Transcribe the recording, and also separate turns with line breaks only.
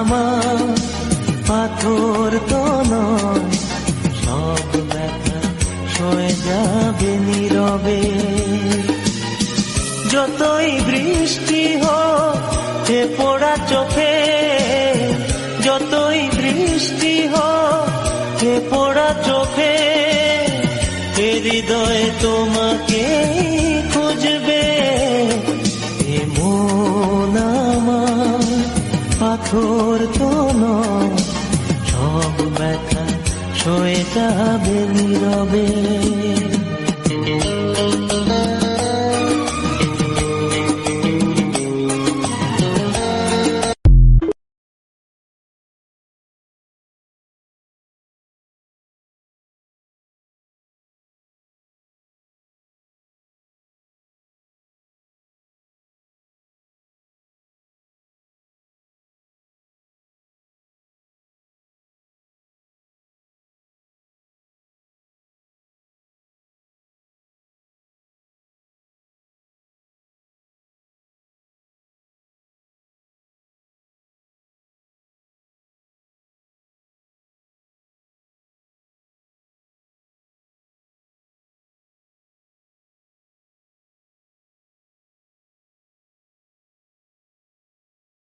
আমার পাথর তো নয়, সব ব্যথা সয়ে যাবে নীরবে। যতই বৃষ্টি হোক এ পোড়া চোখে, যতই বৃষ্টি হোক এ পোড়া চোখে, এ হৃদয় তোমাকে খুঁজবে। এ মন আমার পাথর তো নয়, সব ব্যথা সয়ে যাবে নীরবে।